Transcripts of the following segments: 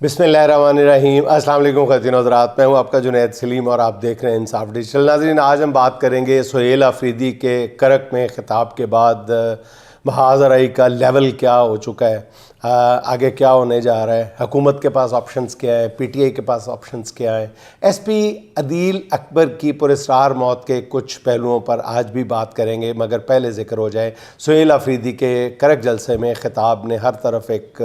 بسم اللہ الرحمن الرحیم۔ السلام علیکم خواتین و حضرات، میں ہوں آپ کا جنید سلیم اور آپ دیکھ رہے ہیں انصاف ڈیجیٹل۔ ناظرین، آج ہم بات کریں گے سہیل آفریدی کے کرک میں خطاب کے بعد محاذ آرائی کا لیول کیا ہو چکا ہے، آگے کیا ہونے جا رہا ہے، حکومت کے پاس آپشنز کیا ہیں، پی ٹی آئی کے پاس آپشنز کیا ہیں۔ ایس پی عدیل اکبر کی پراسرار موت کے کچھ پہلوؤں پر آج بھی بات کریں گے، مگر پہلے ذکر ہو جائے سہیل آفریدی کے کرک جلسے میں خطاب نے ہر طرف ایک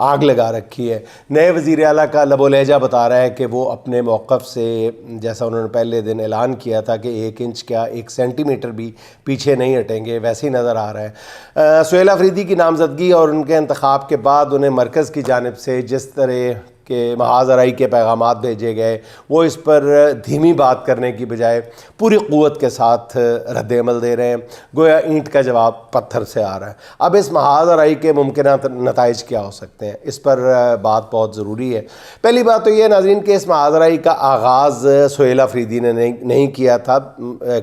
آگ لگا رکھی ہے۔ نئے وزیر اعلیٰ کا لب و لہجہ بتا رہا ہے کہ وہ اپنے موقف سے، جیسا انہوں نے پہلے دن اعلان کیا تھا کہ 1 انچ کیا 1 سینٹی میٹر بھی پیچھے نہیں ہٹیں گے، ویسے ہی نظر آ رہا ہے۔ سہیل آفریدی کی نامزدگی اور ان کے انتخاب کے بعد انہیں مرکز کی جانب سے جس طرح کہ محاذ آرائی کے پیغامات بھیجے گئے، وہ اس پر دھیمی بات کرنے کی بجائے پوری قوت کے ساتھ رد عمل دے رہے ہیں، گویا اینٹ کا جواب پتھر سے آ رہا ہے۔ اب اس محاذ آرائی کے ممکنہ نتائج کیا ہو سکتے ہیں، اس پر بات بہت ضروری ہے۔ پہلی بات تو یہ ناظرین کہ اس محاذ آرائی کا آغاز سہیل آفریدی نے نہیں کیا تھا۔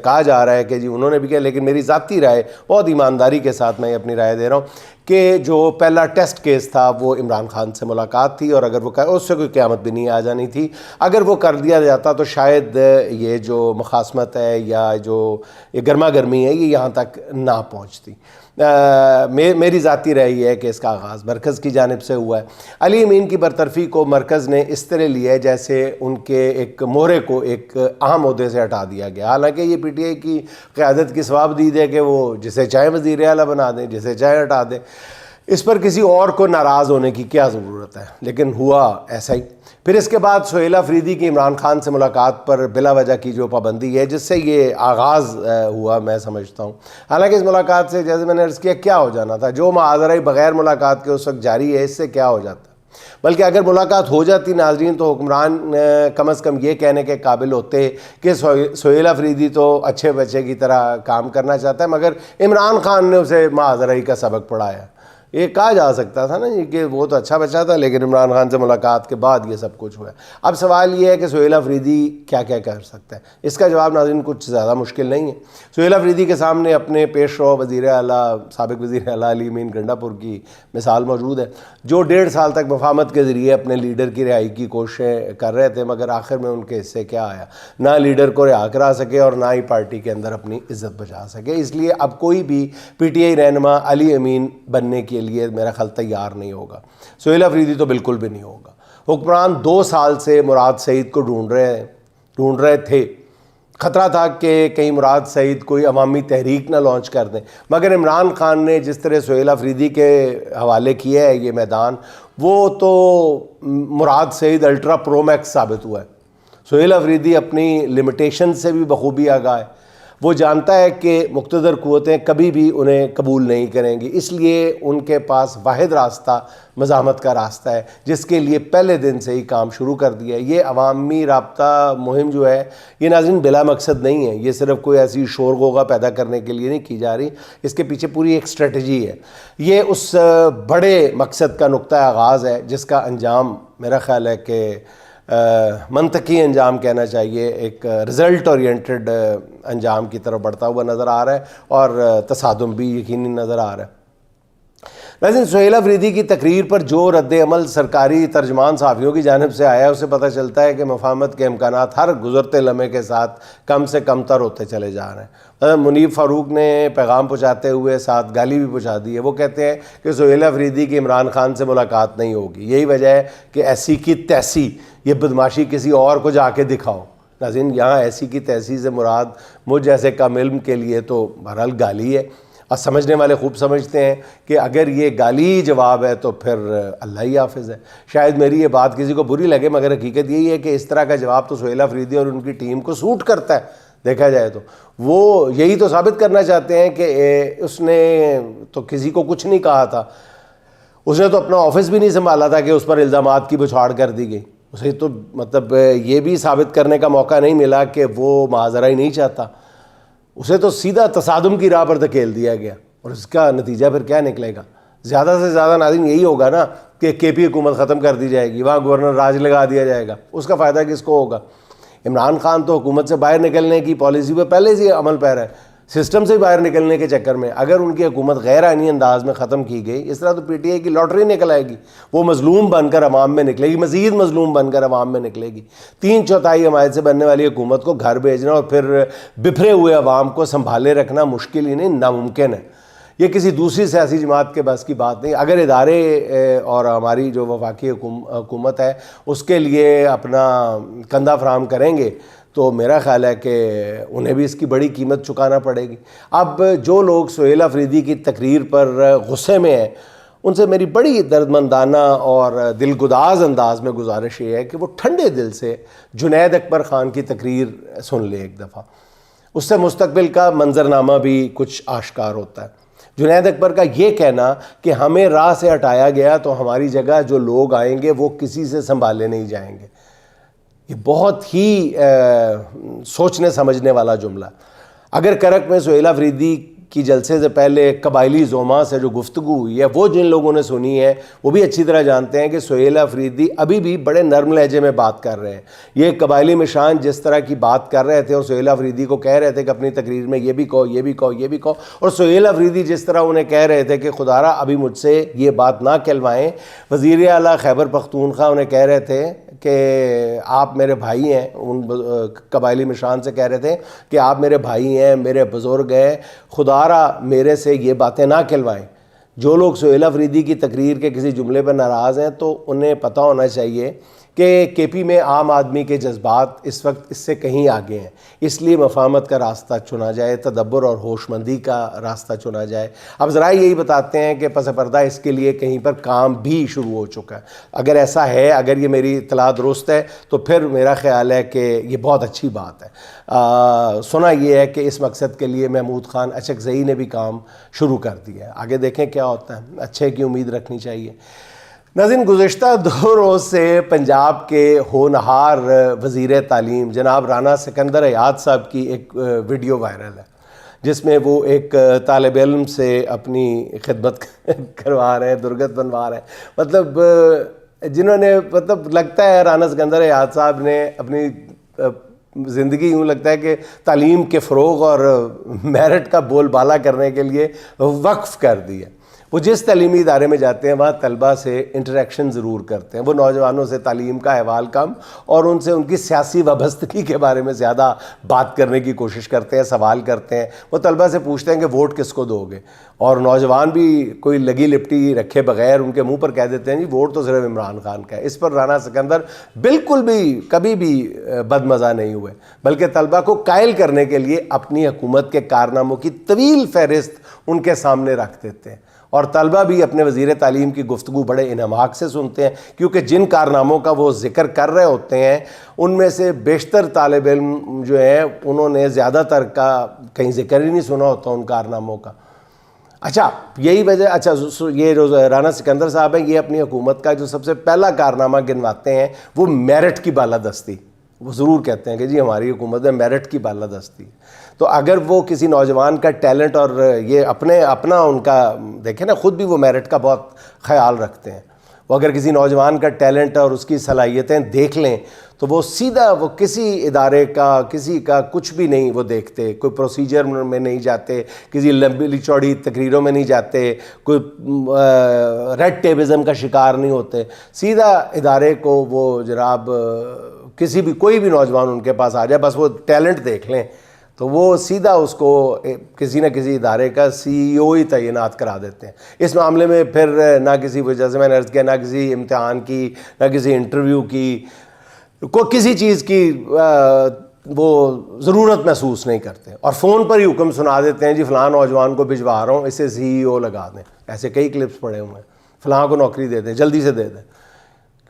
کہا جا رہا ہے کہ جی انہوں نے بھی کیا، لیکن میری ذاتی رائے، بہت ایمانداری کے ساتھ میں اپنی رائے دے رہا ہوں کہ جو پہلا ٹیسٹ کیس تھا وہ عمران خان سے ملاقات تھی، اور اگر وہ اس سے کوئی قیامت بھی نہیں آ جانی تھی۔ اگر وہ کر دیا جاتا تو شاید یہ جو مخاصمت ہے یا جو یہ گرما گرمی ہے یہ یہاں تک نہ پہنچتی۔ میری ذاتی رائے یہ ہے کہ اس کا آغاز مرکز کی جانب سے ہوا ہے۔ علی امین کی برطرفی کو مرکز نے اس طرح لیا ہے جیسے ان کے ایک مہرے کو ایک اہم عہدے سے ہٹا دیا گیا، حالانکہ یہ پی ٹی آئی کی قیادت کی ثواب دید ہے کہ وہ جسے چاہے وزیر اعلیٰ بنا دیں، جسے چاہے ہٹا دیں، اس پر کسی اور کو ناراض ہونے کی کیا ضرورت ہے، لیکن ہوا ایسا ہی۔ پھر اس کے بعد سہیل آفریدی کی عمران خان سے ملاقات پر بلا وجہ کی جو پابندی ہے، جس سے یہ آغاز ہوا، میں سمجھتا ہوں، حالانکہ اس ملاقات سے جیسے میں نے عرض کیا ہو جانا تھا، جو محاذ آرائی بغیر ملاقات کے اس وقت جاری ہے، اس سے کیا ہو جاتا۔ بلکہ اگر ملاقات ہو جاتی ناظرین تو حکمران کم از کم یہ کہنے کے قابل ہوتے کہ سہیل آفریدی تو اچھے بچے کی طرح کام کرنا چاہتا ہے، مگر عمران خان نے اسے محاذ آرائی کا سبق پڑھایا۔ یہ کہا جا سکتا تھا نا کہ وہ تو اچھا بچہ تھا، لیکن عمران خان سے ملاقات کے بعد یہ سب کچھ ہوا ہے۔ اب سوال یہ ہے کہ سہیل آفریدی کیا کر سکتا ہے۔ اس کا جواب ناظرین کچھ زیادہ مشکل نہیں ہے۔ سہیل آفریدی کے سامنے اپنے پیش رو وزیر اعلیٰ، سابق وزیر اعلیٰ علی امین گنڈا پور کی مثال موجود ہے، جو 1.5 سال تک مفاہمت کے ذریعے اپنے لیڈر کی رہائی کی کوششیں کر رہے تھے، مگر آخر میں ان کے حصے کیا آیا، نہ لیڈر کو رہا کرا سکے اور نہ ہی پارٹی کے اندر اپنی عزت بچا سکے۔ اس لیے اب کوئی بھی پی ٹی آئی رہنما علی امین بننے کے لیے میرا خیال تیار نہیں ہوگا۔ سہیل آفریدی تو بالکل بھی نہیں ہوگا۔ حکمران 2 سال سے مراد سعید کو ڈھونڈ رہے تھے۔ خطرہ تھا کہ کہیں مراد سعید کوئی عوامی تحریک نہ لانچ کر دیں، مگر عمران خان نے جس طرح سہیل آفریدی کے حوالے کیا ہے یہ میدان، وہ تو مراد سعید الٹرا پرو میکس ثابت ہوا ہے۔ سہیل آفریدی اپنی لمیٹیشن سے بھی بخوبی آگاہ ہے۔ وہ جانتا ہے کہ مقتدر قوتیں کبھی بھی انہیں قبول نہیں کریں گی، اس لیے ان کے پاس واحد راستہ مزاحمت کا راستہ ہے، جس کے لیے پہلے دن سے ہی کام شروع کر دیا ہے۔ یہ عوامی رابطہ مہم جو ہے یہ ناظرین بلا مقصد نہیں ہے، یہ صرف کوئی ایسی شور غوغا پیدا کرنے کے لیے نہیں کی جا رہی، اس کے پیچھے پوری ایک اسٹریٹجی ہے۔ یہ اس بڑے مقصد کا نقطہ آغاز ہے جس کا انجام میرا خیال ہے کہ منطقی انجام کہنا چاہیے، ایک رزلٹ اورینٹڈ انجام کی طرف بڑھتا ہوا نظر آ رہا ہے، اور تصادم بھی یقینی نظر آ رہا ہے۔ لیکن سہیل آفریدی کی تقریر پر جو رد عمل سرکاری ترجمان صحافیوں کی جانب سے آیا، اسے پتہ چلتا ہے کہ مفاہمت کے امکانات ہر گزرتے لمحے کے ساتھ کم سے کم تر ہوتے چلے جا رہے ہیں۔ منیب فاروق نے پیغام پہنچاتے ہوئے ساتھ گالی بھی پہنچا دی ہے۔ وہ کہتے ہیں کہ سہیل آفریدی کی عمران خان سے ملاقات نہیں ہوگی، یہی وجہ ہے کہ ایسی کی تیسی یہ بدماشی کسی اور کو جا کے دکھاؤ۔ ناظرین، یہاں ایسی کی تیسی سے مراد مجھ جیسے کم علم کے لیے تو بہرحال گالی ہے، اور سمجھنے والے خوب سمجھتے ہیں کہ اگر یہ گالی جواب ہے تو پھر اللہ ہی حافظ ہے۔ شاید میری یہ بات کسی کو بری لگے، مگر حقیقت یہی ہے کہ اس طرح کا جواب تو سہیل آفریدی اور ان کی ٹیم کو سوٹ کرتا ہے۔ دیکھا جائے تو وہ یہی تو ثابت کرنا چاہتے ہیں کہ اس نے تو کسی کو کچھ نہیں کہا تھا، اس نے تو اپنا آفس بھی نہیں سنبھالا تھا کہ اس پر الزامات کی بچھاڑ کر دی گئی۔ اسے تو مطلب یہ بھی ثابت کرنے کا موقع نہیں ملا کہ وہ محاذ آرائی نہیں چاہتا، اسے تو سیدھا تصادم کی راہ پر دھکیل دیا گیا، اور اس کا نتیجہ پھر کیا نکلے گا؟ زیادہ سے زیادہ ناظرین یہی ہوگا نا کہ کے پی حکومت ختم کر دی جائے گی، وہاں گورنر راج لگا دیا جائے گا، اس کا فائدہ کس کو ہوگا؟ عمران خان تو حکومت سے باہر نکلنے کی پالیسی پہ پہلے سے عمل پیرا ہے، سسٹم سے باہر نکلنے کے چکر میں اگر ان کی حکومت غیر آئینی انداز میں ختم کی گئی، اس طرح تو پی ٹی آئی کی لاٹری نکل آئے گی، وہ مظلوم بن کر عوام میں نکلے گی، مزید مظلوم بن کر عوام میں نکلے گی۔ 3/4 حمایت سے بننے والی حکومت کو گھر بھیجنا اور پھر بکھرے ہوئے عوام کو سنبھالے رکھنا مشکل ہی نہیں، ناممکن ہے۔ یہ کسی دوسری سیاسی جماعت کے بس کی بات نہیں۔ اگر ادارے اور ہماری جو وفاقی حکومت ہے اس کے لیے اپنا کندھا فراہم کریں گے تو میرا خیال ہے کہ انہیں بھی اس کی بڑی قیمت چکانا پڑے گی۔ اب جو لوگ سہیل آفریدی کی تقریر پر غصے میں ہیں، ان سے میری بڑی دردمندانہ اور دلگداز انداز میں گزارش یہ ہے کہ وہ ٹھنڈے دل سے جنید اکبر خان کی تقریر سن لے ایک دفعہ، اس سے مستقبل کا منظرنامہ بھی کچھ آشکار ہوتا ہے۔ جنید اکبر کا یہ کہنا کہ ہمیں راہ سے ہٹایا گیا تو ہماری جگہ جو لوگ آئیں گے وہ کسی سے سنبھالے نہیں جائیں گے، یہ بہت ہی سوچنے سمجھنے والا جملہ۔ اگر کرک میں سہیل آفریدی کی جلسے سے پہلے قبائلی زوما سے جو گفتگو ہوئی ہے وہ جن لوگوں نے سنی ہے وہ بھی اچھی طرح جانتے ہیں کہ سہیل آفریدی ابھی بھی بڑے نرم لہجے میں بات کر رہے ہیں۔ یہ قبائلی مشان جس طرح کی بات کر رہے تھے اور سہیل آفریدی کو کہہ رہے تھے کہ اپنی تقریر میں یہ بھی کہو، یہ بھی کہو، یہ بھی کہو، اور سہیل آفریدی جس طرح انہیں کہہ رہے تھے کہ خدا را ابھی مجھ سے یہ بات نہ کہلوائیں، وزیر اعلیٰ خیبر پختونخوا انہیں کہہ رہے تھے کہ آپ میرے بھائی ہیں، ان قبائلی مشان سے کہہ رہے تھے کہ آپ میرے بھائی ہیں، میرے بزرگ ہیں، خدا را میرے سے یہ باتیں نہ کہلوائیں۔ جو لوگ سہیل آفریدی کی تقریر کے کسی جملے پر ناراض ہیں تو انہیں پتہ ہونا چاہیے کہ کے پی میں عام آدمی کے جذبات اس وقت اس سے کہیں آگے ہیں، اس لیے مفاہمت کا راستہ چنا جائے، تدبر اور ہوش مندی کا راستہ چنا جائے۔ اب ذرائع یہی بتاتے ہیں کہ پس پردہ اس کے لیے کہیں پر کام بھی شروع ہو چکا ہے۔ اگر ایسا ہے، اگر یہ میری اطلاع درست ہے تو پھر میرا خیال ہے کہ یہ بہت اچھی بات ہے۔ سنا یہ ہے کہ اس مقصد کے لیے محمود خان اچکزئی نے بھی کام شروع کر دیا ہے، آگے دیکھیں کیا ہوتا ہے، اچھے کی امید رکھنی چاہیے۔ ناظرین، گزشتہ 2 روز سے پنجاب کے ہونہار وزیر تعلیم جناب رانا سکندر حیات صاحب کی ایک ویڈیو وائرل ہے جس میں وہ ایک طالب علم سے اپنی خدمت کروا رہے ہیں، درگت بنوا رہے ہیں، مطلب جنہوں نے لگتا ہے رانا سکندر حیات صاحب نے اپنی زندگی یوں لگتا ہے کہ تعلیم کے فروغ اور میرٹ کا بول بالا کرنے کے لیے وقف کر دی ہے۔ وہ جس تعلیمی ادارے میں جاتے ہیں وہاں طلبہ سے انٹریکشن ضرور کرتے ہیں، وہ نوجوانوں سے تعلیم کا احوال کم اور ان سے ان کی سیاسی وابستگی کے بارے میں زیادہ بات کرنے کی کوشش کرتے ہیں، سوال کرتے ہیں۔ وہ طلبہ سے پوچھتے ہیں کہ ووٹ کس کو دو گے، اور نوجوان بھی کوئی لگی لپٹی رکھے بغیر ان کے منہ پر کہہ دیتے ہیں جی ووٹ تو صرف عمران خان کا ہے۔ اس پر رانا سکندر بالکل بھی کبھی بھی بدمزہ نہیں ہوئے، بلکہ طلبہ کو قائل کرنے کے لیے اپنی حکومت کے کارناموں کی طویل فہرست ان کے سامنے رکھ دیتے ہیں، اور طلبہ بھی اپنے وزیر تعلیم کی گفتگو بڑے انہماک سے سنتے ہیں، کیونکہ جن کارناموں کا وہ ذکر کر رہے ہوتے ہیں ان میں سے بیشتر طالب علم جو ہیں انہوں نے زیادہ تر کا کہیں ذکر ہی نہیں سنا ہوتا ان کارناموں کا۔ اچھا یہی وجہ، اچھا یہ جو رانا سکندر صاحب ہیں یہ اپنی حکومت کا جو سب سے پہلا کارنامہ گنواتے ہیں وہ میرٹ کی بالادستی، وہ ضرور کہتے ہیں کہ جی ہماری حکومت میں میرٹ کی بالادستی۔ تو اگر وہ کسی نوجوان کا ٹیلنٹ اور یہ اپنا ان کا دیکھیں نا، خود بھی وہ میرٹ کا بہت خیال رکھتے ہیں، وہ اگر کسی نوجوان کا ٹیلنٹ اور اس کی صلاحیتیں دیکھ لیں تو وہ سیدھا وہ کسی ادارے کا کسی کا کچھ بھی نہیں وہ دیکھتے، کوئی پروسیجر میں نہیں جاتے، کسی لمبی چوڑی تقریروں میں نہیں جاتے، کوئی ریڈ ٹیپزم کا شکار نہیں ہوتے، سیدھا ادارے کو وہ جناب کسی بھی کوئی بھی نوجوان ان کے پاس آ جائے بس وہ ٹیلنٹ دیکھ لیں تو وہ سیدھا اس کو کسی نہ کسی ادارے کا سی ای او ہی تعینات کرا دیتے ہیں۔ اس معاملے میں پھر نہ کسی وجہ سے میں نے عرض کیا، نہ کسی امتحان کی، نہ کسی انٹرویو کی، کوئی کسی چیز کی وہ ضرورت محسوس نہیں کرتے، اور فون پر ہی حکم سنا دیتے ہیں جی فلاں نوجوان کو بھجوا رہا ہوں، اسے سی ای او لگا دیں۔ ایسے کئی کلپس پڑے ہوئے ہیں، فلاں کو نوکری دے دیں، جلدی سے دے دیں۔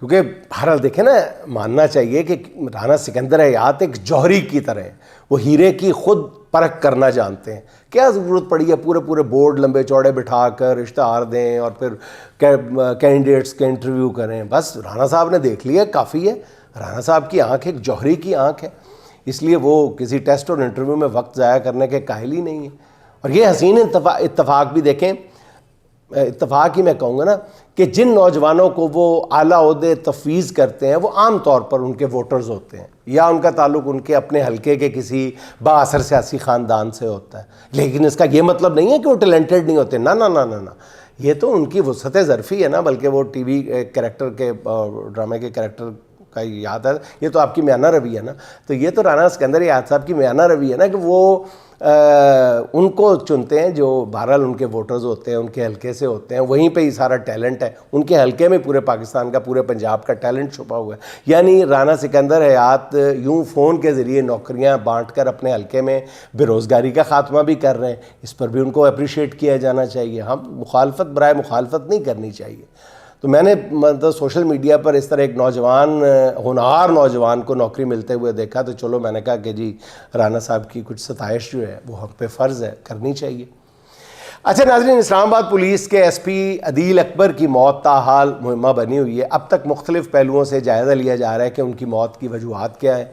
کیونکہ بہرحال دیکھیں نا، ماننا چاہیے کہ رانا سکندر حیات ایک جوہری کی طرح ہے، وہ ہیرے کی خود پرکھ کرنا جانتے ہیں۔ کیا ضرورت پڑی ہے پورے بورڈ لمبے چوڑے بٹھا کر اشتہار دیں اور پھر کینڈیڈیٹس کے انٹرویو کریں؟ بس رانا صاحب نے دیکھ لیا، کافی ہے۔ رانا صاحب کی آنکھ ایک جوہری کی آنکھ ہے، اس لیے وہ کسی ٹیسٹ اور انٹرویو میں وقت ضائع کرنے کے قائل ہی نہیں ہیں۔ اور یہ حسین اتفاق بھی دیکھیں، اتفاق ہی میں کہوں گا نا کہ جن نوجوانوں کو وہ اعلیٰ عہدے تفویض کرتے ہیں وہ عام طور پر ان کے ووٹرز ہوتے ہیں یا ان کا تعلق ان کے اپنے حلقے کے کسی با اثر سیاسی خاندان سے ہوتا ہے. لیکن اس کا یہ مطلب نہیں ہے کہ وہ ٹیلنٹڈ نہیں ہوتے. نہ یہ تو ان کی وسعت ظرفی ہے نا, بلکہ وہ ٹی وی کریکٹر کے ڈرامے کے کریکٹر کا یاد ہے, یہ تو آپ کی میانہ روی ہے نا. تو یہ تو رانا اسکندر یاد صاحب کی میانہ روی ہے نا کہ وہ ان کو چنتے ہیں جو بہرحال ان کے ووٹرز ہوتے ہیں, ان کے حلقے سے ہوتے ہیں, وہیں پہ ہی سارا ٹیلنٹ ہے. ان کے حلقے میں پورے پاکستان کا, پورے پنجاب کا ٹیلنٹ چھپا ہوا ہے. یعنی رانا سکندر حیات یوں فون کے ذریعے نوکریاں بانٹ کر اپنے حلقے میں بے روزگاری کا خاتمہ بھی کر رہے ہیں. اس پر بھی ان کو اپریشیٹ کیا جانا چاہیے. ہم مخالفت برائے مخالفت نہیں کرنی چاہیے. تو میں نے مطلب سوشل میڈیا پر اس طرح ایک نوجوان, ہونہار نوجوان کو نوکری ملتے ہوئے دیکھا, تو چلو میں نے کہا کہ جی رانا صاحب کی کچھ ستائش جو ہے وہ حق پہ فرض ہے, کرنی چاہیے. اچھا ناظرین, اسلام آباد پولیس کے ایس پی عدیل اکبر کی موت تاحال مہمہ بنی ہوئی ہے. اب تک مختلف پہلوؤں سے جائزہ لیا جا رہا ہے کہ ان کی موت کی وجوہات کیا ہیں.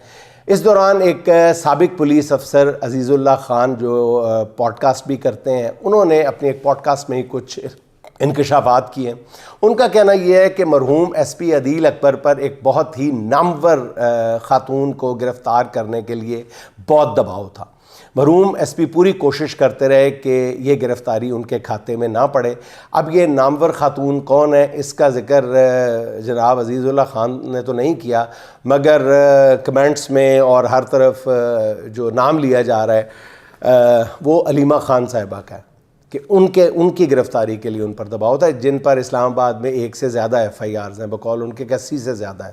اس دوران ایک سابق پولیس افسر عزیز اللہ خان جو پوڈ کاسٹ بھی کرتے ہیں, انہوں نے اپنی ایک پوڈ کاسٹ میں ہی کچھ انکشافات کیے. ان کا کہنا یہ ہے کہ مرحوم ایس پی عدیل اکبر پر ایک بہت ہی نامور خاتون کو گرفتار کرنے کے لیے بہت دباؤ تھا. مرحوم ایس پی پوری کوشش کرتے رہے کہ یہ گرفتاری ان کے کھاتے میں نہ پڑے. اب یہ نامور خاتون کون ہے اس کا ذکر جناب عزیز اللہ خان نے تو نہیں کیا, مگر کمنٹس میں اور ہر طرف جو نام لیا جا رہا ہے وہ علیمہ خان صاحبہ کا ہے کہ ان کی گرفتاری کے لیے ان پر دباؤ تھا, جن پر اسلام آباد میں 1 سے زیادہ ایف آئی آرز ہیں, بقول ان کے 80 سے زیادہ ہیں.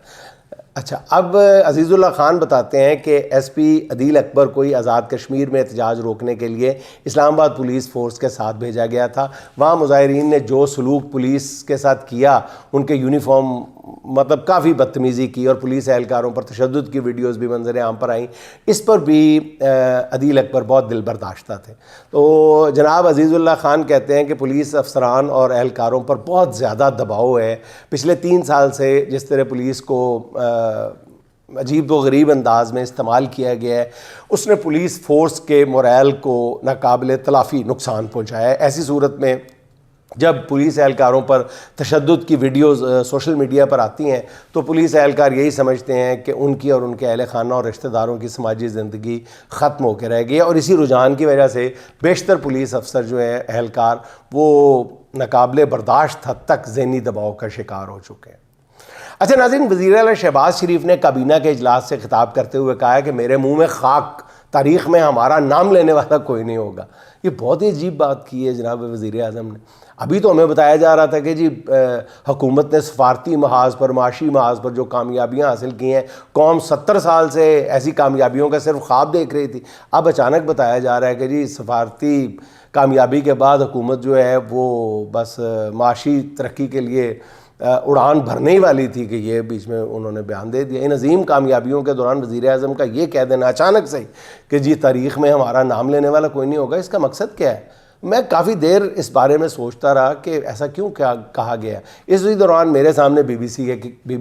اچھا, اب عزیز اللہ خان بتاتے ہیں کہ ایس پی عدیل اکبر کو ہی آزاد کشمیر میں احتجاج روکنے کے لیے اسلام آباد پولیس فورس کے ساتھ بھیجا گیا تھا. وہاں مظاہرین نے جو سلوک پولیس کے ساتھ کیا, ان کے یونیفارم مطلب کافی بدتمیزی کی اور پولیس اہلکاروں پر تشدد کی ویڈیوز بھی منظر عام پر آئیں. اس پر بھی عدیل اکبر بہت دل برداشتہ تھے. تو جناب عزیز اللہ خان کہتے ہیں کہ پولیس افسران اور اہلکاروں پر بہت زیادہ دباؤ ہے. پچھلے 3 سال سے جس طرح پولیس کو عجیب و غریب انداز میں استعمال کیا گیا ہے, اس نے پولیس فورس کے مورائل کو ناقابل تلافی نقصان پہنچایا ہے. ایسی صورت میں جب پولیس اہلکاروں پر تشدد کی ویڈیوز سوشل میڈیا پر آتی ہیں تو پولیس اہلکار یہی سمجھتے ہیں کہ ان کی اور ان کے اہل خانہ اور رشتہ داروں کی سماجی زندگی ختم ہو کے رہ گئی ہے, اور اسی رجحان کی وجہ سے بیشتر پولیس افسر جو ہیں اہلکار وہ ناقابل برداشت حد تک ذہنی دباؤ کا شکار ہو چکے ہیں. اچھا ناظرین, وزیر اعلیٰ شہباز شریف نے کابینہ کے اجلاس سے خطاب کرتے ہوئے کہا ہے کہ میرے منہ میں خاک, تاریخ میں ہمارا نام لینے والا کوئی نہیں ہوگا. یہ بہت ہی عجیب بات کی ہے جناب وزیر اعظم نے. ابھی تو ہمیں بتایا جا رہا تھا کہ جی حکومت نے سفارتی محاذ پر, معاشی محاذ پر جو کامیابیاں حاصل کی ہیں, قوم 70 سال سے ایسی کامیابیوں کا صرف خواب دیکھ رہی تھی. اب اچانک بتایا جا رہا ہے کہ جی سفارتی کامیابی کے بعد حکومت جو ہے وہ بس معاشی ترقی کے لیے اڑان بھرنے ہی والی تھی, کہ یہ بیچ میں انہوں نے بیان دے دیا. ان عظیم کامیابیوں کے دوران وزیر اعظم کا یہ کہہ دینا اچانک سے کہ جی تاریخ میں ہمارا نام لینے والا کوئی نہیں ہوگا, اس کا مقصد کیا ہے؟ میں کافی دیر اس بارے میں سوچتا رہا کہ ایسا کیوں کہا گیا. اسی دوران میرے سامنے بی بی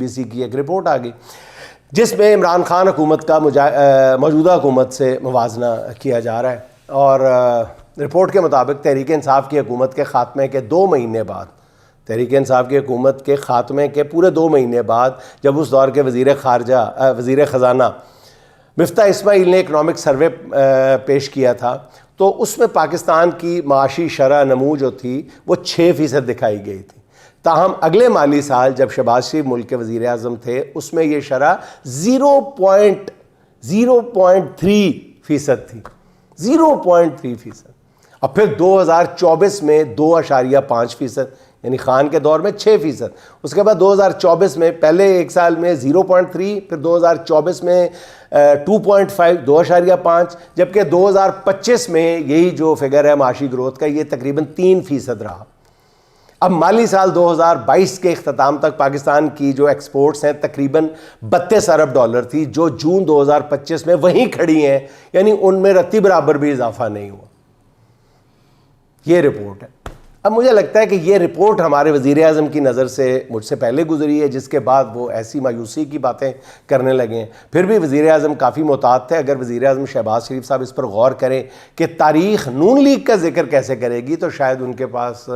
سی کی ایک رپورٹ آ گئی جس میں عمران خان حکومت کا موجودہ حکومت سے موازنہ کیا جا رہا ہے, اور رپورٹ کے مطابق تحریک انصاف کی حکومت کے خاتمے کے 2 مہینے بعد, تحریک انصاف کی حکومت کے خاتمے کے پورے 2 مہینے بعد جب اس دور کے وزیر خزانہ مفتاح اسماعیل نے اکنامک سروے پیش کیا تھا, تو اس میں پاکستان کی معاشی شرح نمو جو تھی وہ 6% دکھائی گئی تھی. تاہم اگلے مالی سال جب شہباز شریف ملک کے وزیر اعظم تھے اس میں یہ شرح 0.3% تھی, 0.3%. اور پھر 2024 میں 2.5%, یعنی خان کے دور میں 6%. اس کے بعد 2024 میں پہلے ایک سال میں 0.3, پھر 2024 میں 2.5, 2.5, جبکہ 2025 میں یہی جو فگر ہے معاشی گروتھ کا یہ تقریباً 3% رہا. اب مالی سال 2022 کے اختتام تک پاکستان کی جو ایکسپورٹس ہیں تقریباً 32 ارب ڈالر تھی, جو جون 2025 میں وہیں کھڑی ہیں, یعنی ان میں رتی برابر بھی اضافہ نہیں ہوا. یہ رپورٹ ہے. اب مجھے لگتا ہے کہ یہ رپورٹ ہمارے وزیر اعظم کی نظر سے مجھ سے پہلے گزری ہے، جس کے بعد وہ ایسی مایوسی کی باتیں کرنے لگے ہیں۔ پھر بھی وزیر اعظم کافی محتاط تھے۔ اگر وزیر اعظم شہباز شریف صاحب اس پر غور کریں کہ تاریخ نون لیگ کا ذکر کیسے کرے گی، تو شاید ان کے پاس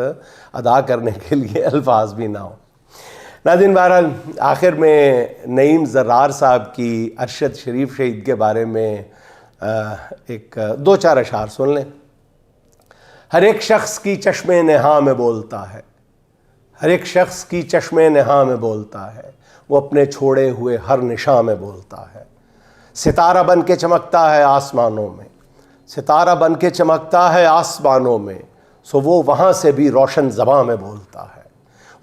ادا کرنے کے لیے الفاظ بھی نہ ہوں۔ ناظرین، بہرحال آخر میں نعیم زرار صاحب کی ارشد شریف شہید کے بارے میں ایک دو چار اشعار سن لیں۔ ہر ایک شخص کی چشم نہاں میں بولتا ہے، ہر ایک شخص کی چشم نہاں میں بولتا ہے، وہ اپنے چھوڑے ہوئے ہر نشاں میں بولتا ہے۔ ستارہ بن کے چمکتا ہے آسمانوں میں، ستارہ بن کے چمکتا ہے آسمانوں میں، سو وہ وہاں سے بھی روشن زباں میں بولتا ہے۔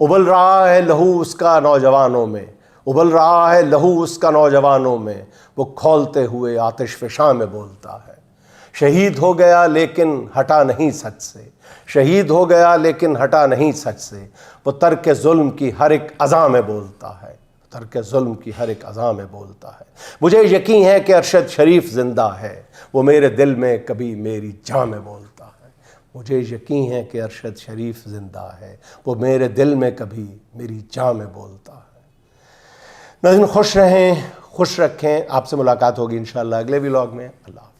ابل رہا ہے لہو اس کا نوجوانوں میں، ابل رہا ہے لہو اس کا نوجوانوں میں، وہ کھولتے ہوئے آتش فشاں میں بولتا ہے۔ شہید ہو گیا لیکن ہٹا نہیں سچ سے، شہید ہو گیا لیکن ہٹا نہیں سچ سے، وہ ترک ظلم کی ہر ایک اذاں میں بولتا ہے، ترک ظلم کی ہر ایک اذاں میں بولتا ہے۔ مجھے یقین ہے کہ ارشد شریف زندہ ہے، وہ میرے دل میں کبھی میری جاں میں بولتا ہے۔ مجھے یقین ہے کہ ارشد شریف زندہ ہے، وہ میرے دل میں کبھی میری جاں میں بولتا ہے۔ ناظرین، خوش رہیں، خوش رکھیں۔ آپ سے ملاقات ہوگی انشاءاللہ اگلے ولاگ میں۔ اللہ حافظ۔